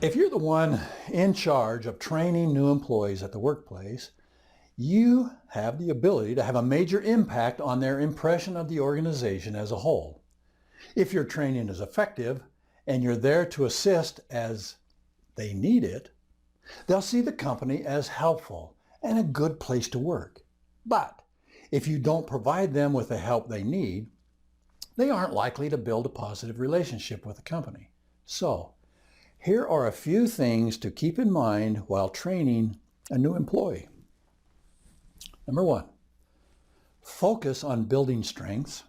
If you're the one in charge of training new employees at the workplace, you have the ability to have a major impact on their impression of the organization as a whole. If your training is effective and you're there to assist as they need it, they'll see the company as helpful and a good place to work. But if you don't provide them with the help they need, they aren't likely to build a positive relationship with the company. So, here are a few things to keep in mind while training a new employee. Number one, focus on building strengths.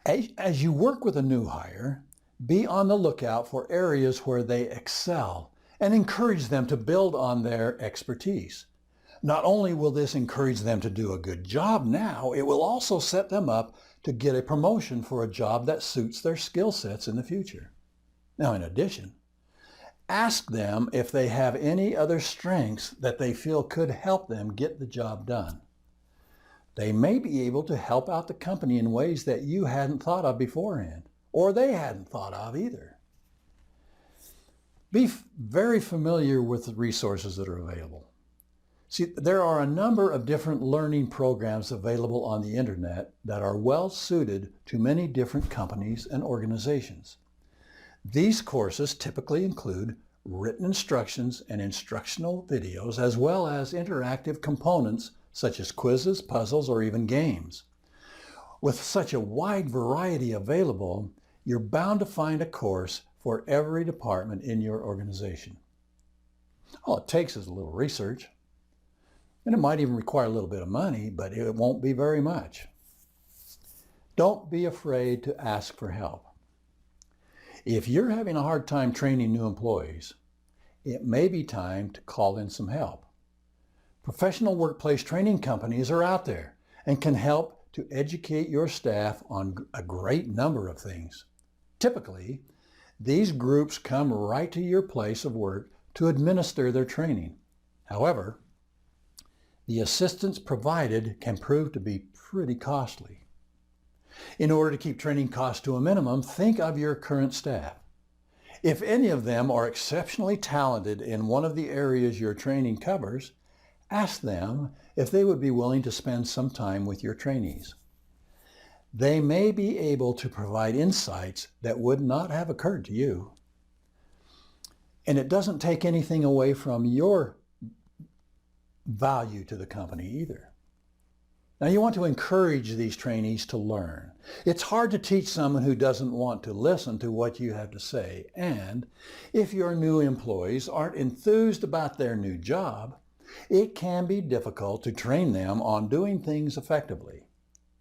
As you work with a new hire, be on the lookout for areas where they excel and encourage them to build on their expertise. Not only will this encourage them to do a good job now, it will also set them up to get a promotion for a job that suits their skill sets in the future. Now, in addition, ask them if they have any other strengths that they feel could help them get the job done. They may be able to help out the company in ways that you hadn't thought of beforehand, or they hadn't thought of either. Be very familiar with the resources that are available. See, there are a number of different learning programs available on the internet that are well suited to many different companies and organizations. These courses typically include written instructions and instructional videos, as well as interactive components such as quizzes, puzzles, or even games. With such a wide variety available, you're bound to find a course for every department in your organization. All it takes is a little research, and it might even require a little bit of money, but it won't be very much. Don't be afraid to ask for help. If you're having a hard time training new employees, it may be time to call in some help. Professional workplace training companies are out there and can help to educate your staff on a great number of things. Typically, these groups come right to your place of work to administer their training. However, the assistance provided can prove to be pretty costly. In order to keep training costs to a minimum, think of your current staff. If any of them are exceptionally talented in one of the areas your training covers, ask them if they would be willing to spend some time with your trainees. They may be able to provide insights that would not have occurred to you. And it doesn't take anything away from your value to the company either. Now, you want to encourage these trainees to learn. It's hard to teach someone who doesn't want to listen to what you have to say. And if your new employees aren't enthused about their new job, it can be difficult to train them on doing things effectively.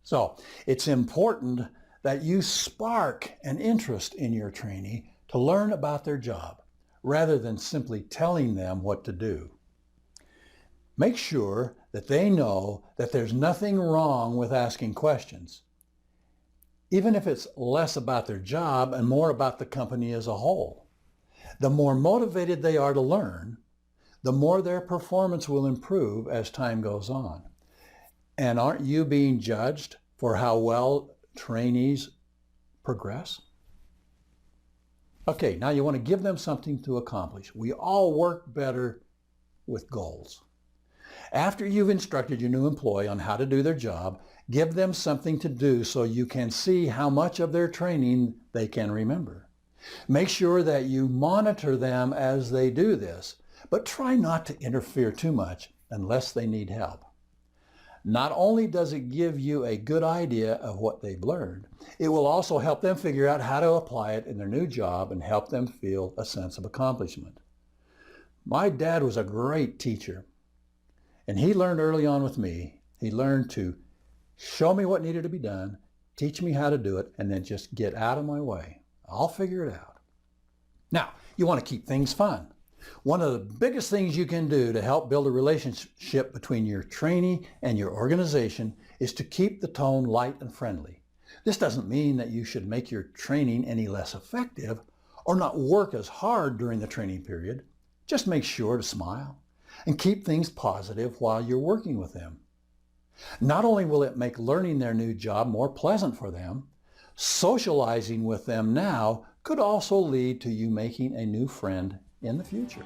So, it's important that you spark an interest in your trainee to learn about their job, rather than simply telling them what to do. Make sure that they know that there's nothing wrong with asking questions, even if it's less about their job and more about the company as a whole. The more motivated they are to learn, the more their performance will improve as time goes on. And aren't you being judged for how well trainees progress? Okay, now you want to give them something to accomplish. We all work better with goals. After you've instructed your new employee on how to do their job, give them something to do so you can see how much of their training they can remember. Make sure that you monitor them as they do this, but try not to interfere too much unless they need help. Not only does it give you a good idea of what they've learned, it will also help them figure out how to apply it in their new job and help them feel a sense of accomplishment. My dad was a great teacher. And he learned early on with me. He learned to show me what needed to be done, teach me how to do it, and then just get out of my way. I'll figure it out. Now, you want to keep things fun. One of the biggest things you can do to help build a relationship between your trainee and your organization is to keep the tone light and friendly. This doesn't mean that you should make your training any less effective or not work as hard during the training period. Just make sure to smile and keep things positive while you're working with them. Not only will it make learning their new job more pleasant for them, socializing with them now could also lead to you making a new friend in the future.